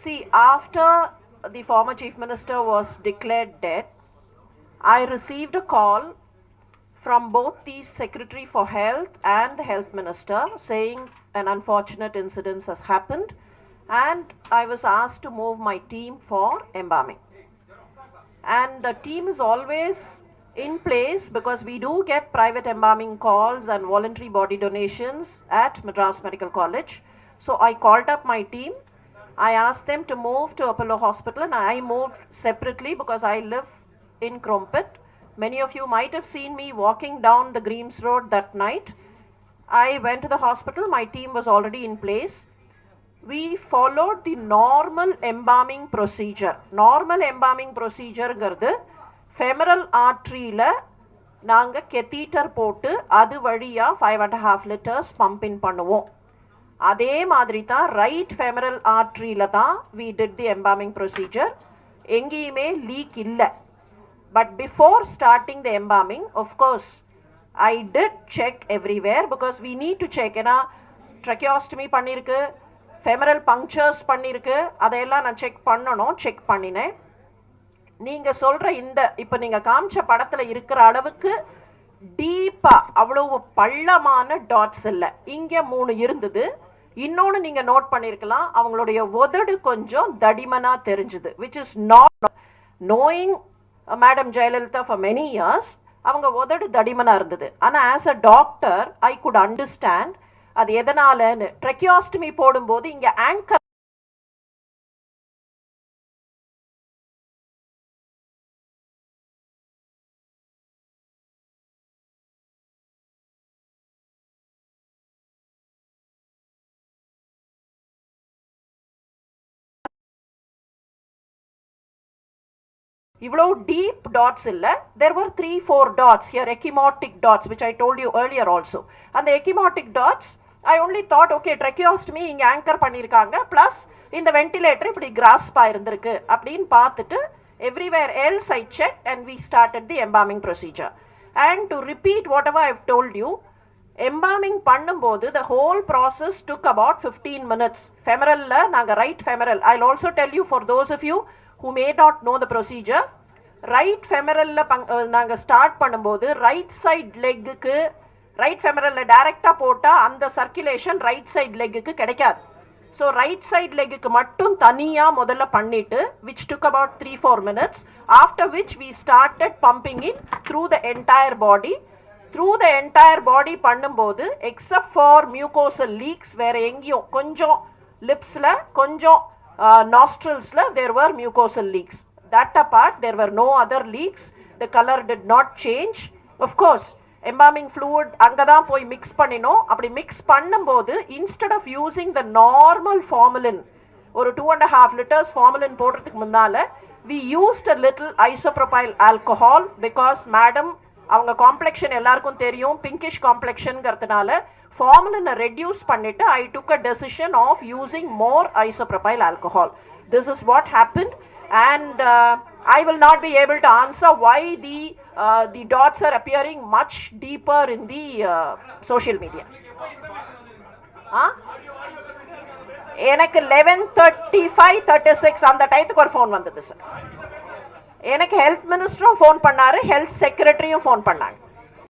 See, after the former Chief Minister was declared dead, I received a call from both the Secretary for Health and the Health Minister saying an unfortunate incident has happened, and I was asked to move my team for embalming. And the team is always in place because we do get private embalming calls and voluntary body donations at Madras Medical College. So I called up my team. I asked them to move to Apollo Hospital, and I moved separately because I live in Krompet. Many of you might have seen me walking down the Greaves Road that night. I went to the hospital. My team was already in place. We followed the normal embalming procedure. Normal embalming procedure ங்கிறது femoral arteryல நாங்க catheter போட்டு அது வழியா 5.5 liters pump in பண்ணுவோம். அதே மாதிரி தான் right femoral arteryல தான் we did the embalming procedure. எங்கேயுமே leak இல்ல. But before starting the embalming, of course, I did check everywhere because we need to check. ஏன்னா tracheostomy பண்ணிருக்கு, femoral punctures பண்ணிருக்கு, அதையெல்லாம் நான் செக் பண்ணணும். செக் பண்ணினேன். நீங்க சொல்ற இந்த இப்ப நீங்க காமிச்ச படத்துல இருக்கிற அளவுக்கு டீப்பா அவ்வளவு பள்ளமான டாட்ஸ் இல்ல. இங்க 3 இருந்தது. இன்னொன்னு நீங்க நோட் பண்ணிருக்கலாம், அவங்களுடைய உதடு கொஞ்சம் தடிமனா தெரிஞ்சது, which is not knowing Madam Jayalalitha for many years. அவங்க உதடு தடிமனா இருந்தது. ஆனா as a doctor I could understand அது எதனாலன்னு. tracheostomy போடும்போது இங்க ஆங்கர் இவ்வளோ deep dots இல்ல. There were 3-4 dots here, ecchymotic dots, which I told you earlier also. And the ecchymotic dots, I only thought, okay, tracheostomy இங்க anchor பண்ணிருக்காங்க, plus இந்த ventilator இப்படி grasp ஆயிருந்திருக்கு அப்படின்னு பார்த்துட்டு everywhere else I checked and we started the embalming procedure. And to repeat whatever I've told you, embalming பண்ணும்போது the whole process took about 15 minutes. Femoralல நாங்க right femoral, I'll also tell you for those of you who may not know the procedure, right femoral நாங்க start பண்ணும்போது right side லெக்குக்கு right femoral டைரக்டா போட்டா அந்த circulation right side லெக்குக்கு கிடைக்காது. So right side லெக்குக்கு மட்டும் தனியா முதல்ல பண்ணிட்டு which took about 3-4 minutes, after which we started pumping it through the entire body. Through the entire body பண்ணும்போது except for mucosal leaks, வேற எங்கேயும் கொஞ்சம் லிப்ஸ்ல கொஞ்சம் nostrilsல there were mucosal leaks. That apart, there were no other leaks. The color did not change. Of course, embalming fluid அங்கதான் போய் mix பண்ணினோம். அப்படி mix பண்ணும்போது instead of using the normal formalin, ஒரு 2.5 liters formalin போடுறதுக்கு முன்னால we used a little isopropyl alcohol because madam அவங்க complexion எல்லாருக்கும் தெரியும், pinkish complexionங்கிறதுனால formalin reduce பண்ணிட்டு I took a decision of using more isopropyl alcohol. This is what happened, and I will not be able to answer why the dots are appearing much deeper in the social media. எனக்கு 11:35-36 அந்த டைத்துக்கு ஒரு phone வந்தது sir. எனக்கு health மினிஸ்டரும் phone பண்ணாரு, health செக்ரட்டரியும் phone பண்ணாங்க.